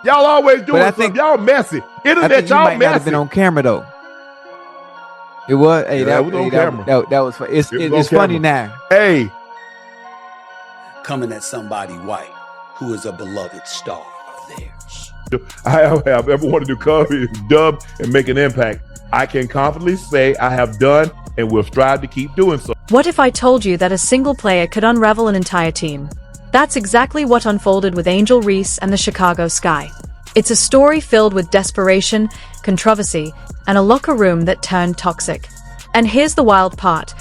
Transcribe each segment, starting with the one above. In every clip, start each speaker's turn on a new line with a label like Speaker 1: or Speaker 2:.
Speaker 1: Y'all always doing something. Y'all messy. Internet, y'all
Speaker 2: might
Speaker 1: messy.
Speaker 2: Not have been on camera though. It was. Hey,
Speaker 1: that was on camera.
Speaker 2: That was. It's funny now.
Speaker 1: Hey,
Speaker 3: coming at somebody white who is a beloved star of theirs.
Speaker 1: I have ever wanted to come and dub and make an impact. I can confidently say I have done and will strive to keep doing so.
Speaker 4: What if I told you that a single player could unravel an entire team? That's exactly what unfolded with Angel Reese and the Chicago Sky. It's a story filled with desperation, controversy, and a locker room that turned toxic. And here's the wild part.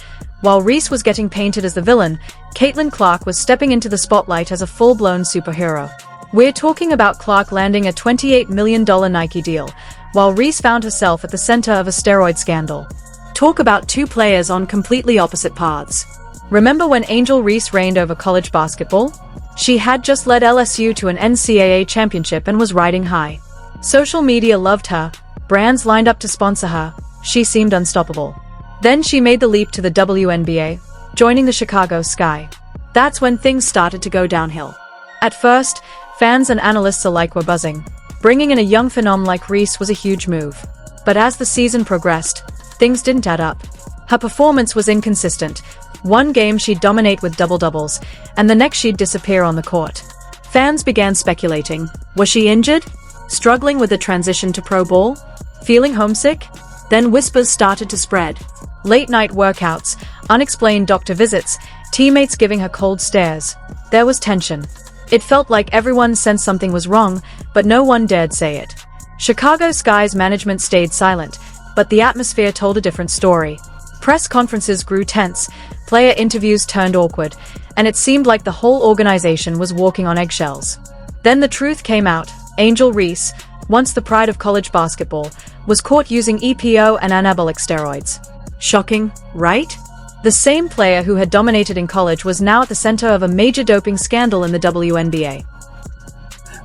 Speaker 4: While Reese was getting painted as the villain, Caitlin Clark was stepping into the spotlight as a full-blown superhero. We're talking about Clark landing a $28 million Nike deal, while Reese found herself at the center of a steroid scandal. Talk about two players on completely opposite paths. Remember when Angel Reese reigned over college basketball? She had just led LSU to an NCAA championship and was riding high. Social media loved her, brands lined up to sponsor her, she seemed unstoppable. Then she made the leap to the WNBA, joining the Chicago Sky. That's when things started to go downhill. At first, fans and analysts alike were buzzing. Bringing in a young phenom like Reese was a huge move. But as the season progressed, things didn't add up. Her performance was inconsistent. One game she'd dominate with double-doubles, and the next she'd disappear on the court. Fans began speculating. Was she injured? Struggling with the transition to pro ball? Feeling homesick? Then whispers started to spread. Late-night workouts, unexplained doctor visits, teammates giving her cold stares. There was tension. It felt like everyone sensed something was wrong, but no one dared say it. Chicago Sky's management stayed silent, but the atmosphere told a different story. Press conferences grew tense, player interviews turned awkward, and it seemed like the whole organization was walking on eggshells. Then the truth came out. Angel Reese, once the pride of college basketball, was caught using EPO and anabolic steroids. Shocking, right? The same player who had dominated in college was now at the center of a major doping scandal in the WNBA.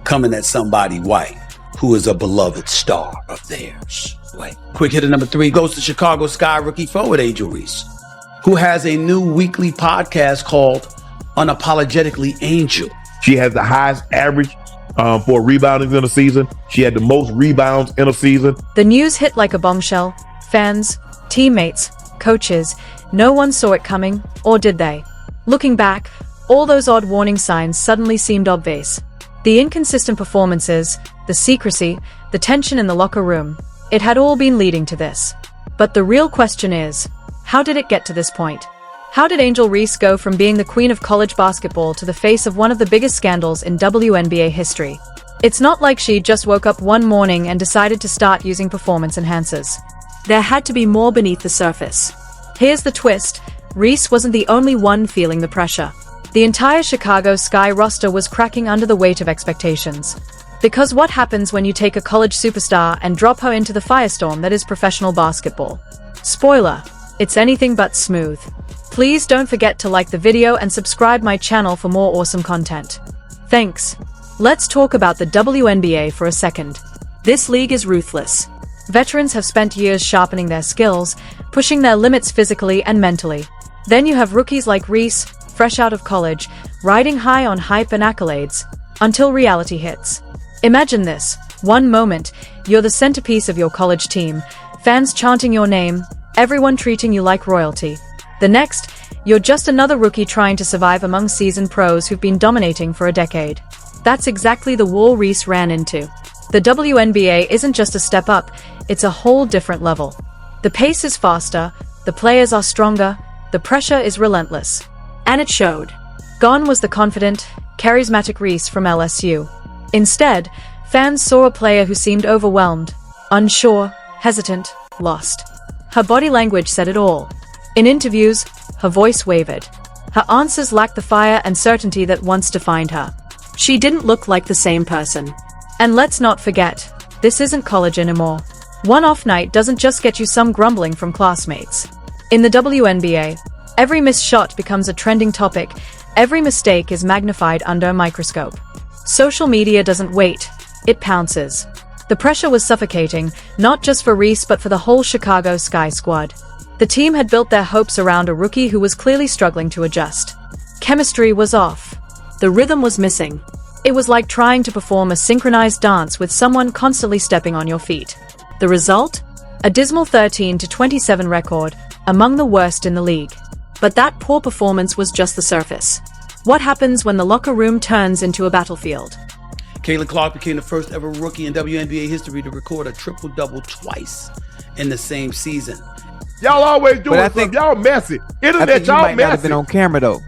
Speaker 3: Coming at somebody white who is a beloved star of theirs. Quick hitter number 3 goes to Chicago Sky rookie forward Angel Reese, who has a new weekly podcast called Unapologetically Angel.
Speaker 1: She has the highest average for rebounding in a season. She had the most rebounds in a season.
Speaker 4: The news hit like a bombshell. Fans, teammates, coaches, no one saw it coming, or did they? Looking back, all those odd warning signs suddenly seemed obvious. The inconsistent performances, the secrecy, the tension in the locker room, it had all been leading to this. But the real question is, how did it get to this point? How did Angel Reese go from being the queen of college basketball to the face of one of the biggest scandals in WNBA history? It's not like she just woke up one morning and decided to start using performance enhancers. There had to be more beneath the surface. Here's the twist. Reese wasn't the only one feeling the pressure. The entire Chicago Sky roster was cracking under the weight of expectations. Because what happens when you take a college superstar and drop her into the firestorm that is professional basketball? Spoiler, it's anything but smooth. Please don't forget to like the video and subscribe my channel for more awesome content. Thanks. Let's talk about the WNBA for a second. This league is ruthless. Veterans have spent years sharpening their skills, pushing their limits physically and mentally. Then you have rookies like Reese, fresh out of college, riding high on hype and accolades, until reality hits. Imagine this. One moment, you're the centerpiece of your college team, fans chanting your name, everyone treating you like royalty. The next, you're just another rookie trying to survive among seasoned pros who've been dominating for a decade. That's exactly the wall Reese ran into. The WNBA isn't just a step up, it's a whole different level. The pace is faster, the players are stronger, the pressure is relentless. And it showed. Gone was the confident, charismatic Reese from LSU. Instead, fans saw a player who seemed overwhelmed, unsure, hesitant, lost. Her body language said it all. In interviews, her voice wavered. Her answers lacked the fire and certainty that once defined her. She didn't look like the same person. And let's not forget, this isn't college anymore. One off night doesn't just get you some grumbling from classmates. In the WNBA, every missed shot becomes a trending topic, every mistake is magnified under a microscope. Social media doesn't wait, it pounces. The pressure was suffocating, not just for Reese but for the whole Chicago Sky squad. The team had built their hopes around a rookie who was clearly struggling to adjust. Chemistry was off. The rhythm was missing. It was like trying to perform a synchronized dance with someone constantly stepping on your feet. The result? A dismal 13-27 record, among the worst in the league. But that poor performance was just the surface. What happens when the locker room turns into a battlefield?
Speaker 3: Caitlin Clark became the first ever rookie in WNBA history to record a triple-double twice in the same season.
Speaker 1: Y'all always doing
Speaker 2: I
Speaker 1: something.
Speaker 2: think-
Speaker 1: Y'all messy.
Speaker 2: I
Speaker 1: Internet,
Speaker 2: think you
Speaker 1: y'all
Speaker 2: might not have been
Speaker 1: messy.
Speaker 2: on camera though.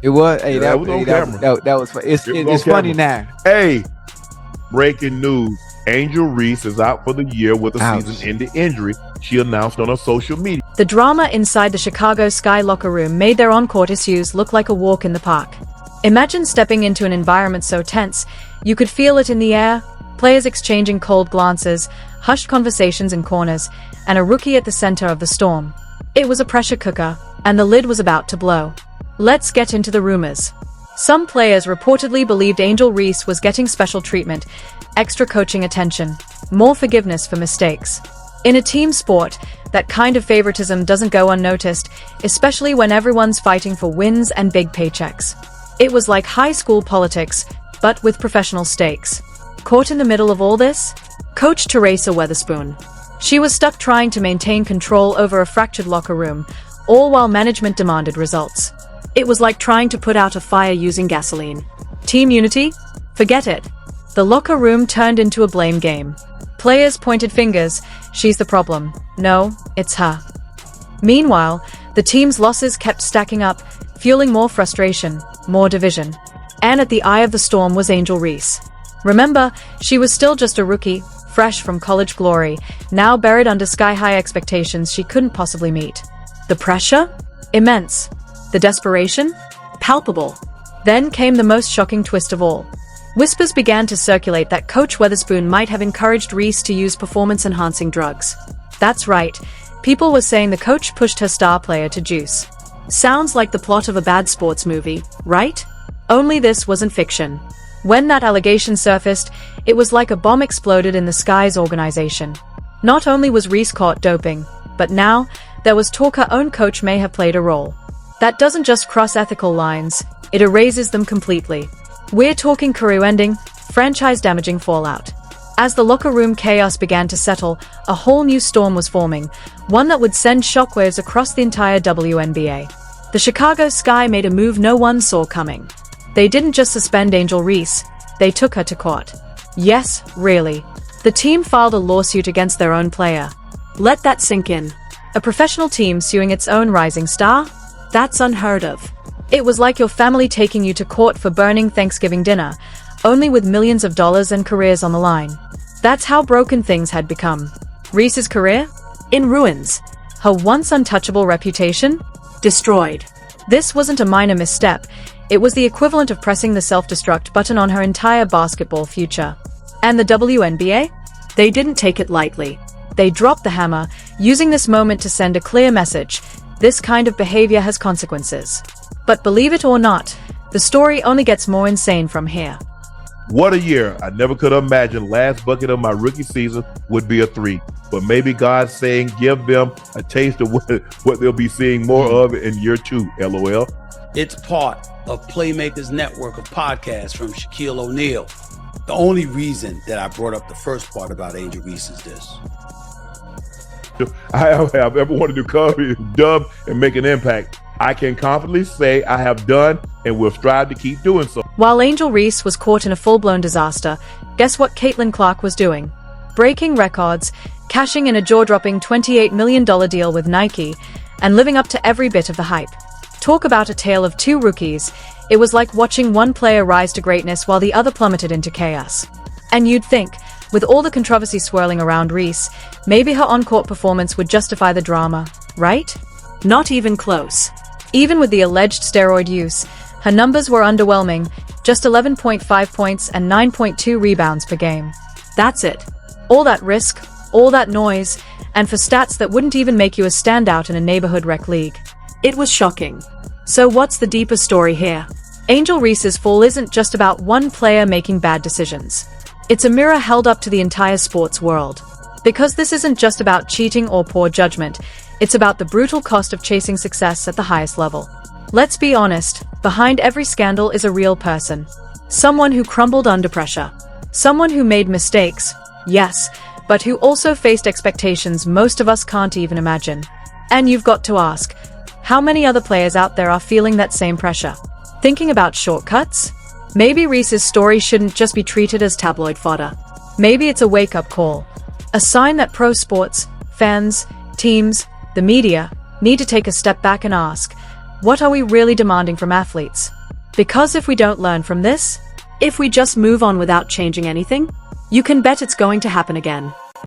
Speaker 2: It was. Hey,
Speaker 1: Yeah,
Speaker 2: that
Speaker 1: it was on camera.
Speaker 2: That was. It's
Speaker 1: It was on
Speaker 2: it's funny
Speaker 1: camera.
Speaker 2: now.
Speaker 1: Hey, breaking news. Angel Reese is out for the year with a
Speaker 2: Ouch.
Speaker 1: season-ending injury, she announced on her social media.
Speaker 4: The drama inside the Chicago Sky locker room made their on-court issues look like a walk in the park. Imagine stepping into an environment so tense, you could feel it in the air, players exchanging cold glances, hushed conversations in corners, and a rookie at the center of the storm. It was a pressure cooker, and the lid was about to blow. Let's get into the rumors. Some players reportedly believed Angel Reese was getting special treatment, extra coaching attention, more forgiveness for mistakes. In a team sport, that kind of favoritism doesn't go unnoticed, especially when everyone's fighting for wins and big paychecks. It was like high school politics, but with professional stakes. Caught in the middle of all this? Coach Teresa Weatherspoon. She was stuck trying to maintain control over a fractured locker room, all while management demanded results. It was like trying to put out a fire using gasoline. Team unity? Forget it. The locker room turned into a blame game. Players pointed fingers. She's the problem. No, it's her. Meanwhile, the team's losses kept stacking up, fueling more frustration, more division. And at the eye of the storm was Angel Reese. Remember, she was still just a rookie, fresh from college glory, now buried under sky-high expectations she couldn't possibly meet. The pressure? Immense. The desperation? Palpable. Then came the most shocking twist of all. Whispers began to circulate that Coach Weatherspoon might have encouraged Reese to use performance-enhancing drugs. That's right. People were saying the coach pushed her star player to juice. Sounds like the plot of a bad sports movie, right? Only this wasn't fiction. When that allegation surfaced, it was like a bomb exploded in the Skies organization. Not only was Reese caught doping, but now, there was talk her own coach may have played a role. That doesn't just cross ethical lines, it erases them completely. We're talking career-ending, franchise-damaging fallout. As the locker room chaos began to settle, a whole new storm was forming, one that would send shockwaves across the entire WNBA. The Chicago Sky made a move no one saw coming. They didn't just suspend Angel Reese, they took her to court. Yes, really. The team filed a lawsuit against their own player. Let that sink in. A professional team suing its own rising star? That's unheard of. It was like your family taking you to court for burning Thanksgiving dinner, only with millions of dollars and careers on the line. That's how broken things had become. Reese's career? In ruins. Her once untouchable reputation? Destroyed. This wasn't a minor misstep, it was the equivalent of pressing the self-destruct button on her entire basketball future. And the WNBA? They didn't take it lightly. They dropped the hammer, using this moment to send a clear message. This kind of behavior has consequences. But believe it or not, the story only gets more insane from here.
Speaker 1: What a year. I never could have imagined last bucket of my rookie season would be a 3. But maybe God's saying give them a taste of what they'll be seeing more of in year 2, LOL.
Speaker 3: It's part of Playmakers Network of podcasts from Shaquille O'Neal. The only reason that I brought up the first part about Angel Reese is this.
Speaker 1: I have ever wanted to come, dub, and make an impact. I can confidently say I have done and will strive to keep doing so.
Speaker 4: While Angel Reese was caught in a full-blown disaster, guess what Caitlin Clark was doing? Breaking records, cashing in a jaw-dropping $28 million deal with Nike, and living up to every bit of the hype. Talk about a tale of two rookies. It was like watching one player rise to greatness while the other plummeted into chaos. And you'd think, with all the controversy swirling around Reese, maybe her on-court performance would justify the drama, right? Not even close. Even with the alleged steroid use, her numbers were underwhelming, just 11.5 points and 9.2 rebounds per game. That's it. All that risk, all that noise, and for stats that wouldn't even make you a standout in a neighborhood rec league. It was shocking. So what's the deeper story here? Angel Reese's fall isn't just about one player making bad decisions. It's a mirror held up to the entire sports world. Because this isn't just about cheating or poor judgment, it's about the brutal cost of chasing success at the highest level. Let's be honest, behind every scandal is a real person. Someone who crumbled under pressure. Someone who made mistakes, yes, but who also faced expectations most of us can't even imagine. And you've got to ask, how many other players out there are feeling that same pressure? Thinking about shortcuts? Maybe Reese's story shouldn't just be treated as tabloid fodder. Maybe it's a wake-up call. A sign that pro sports, fans, teams, the media need to take a step back and ask, what are we really demanding from athletes? Because if we don't learn from this, if we just move on without changing anything, you can bet it's going to happen again.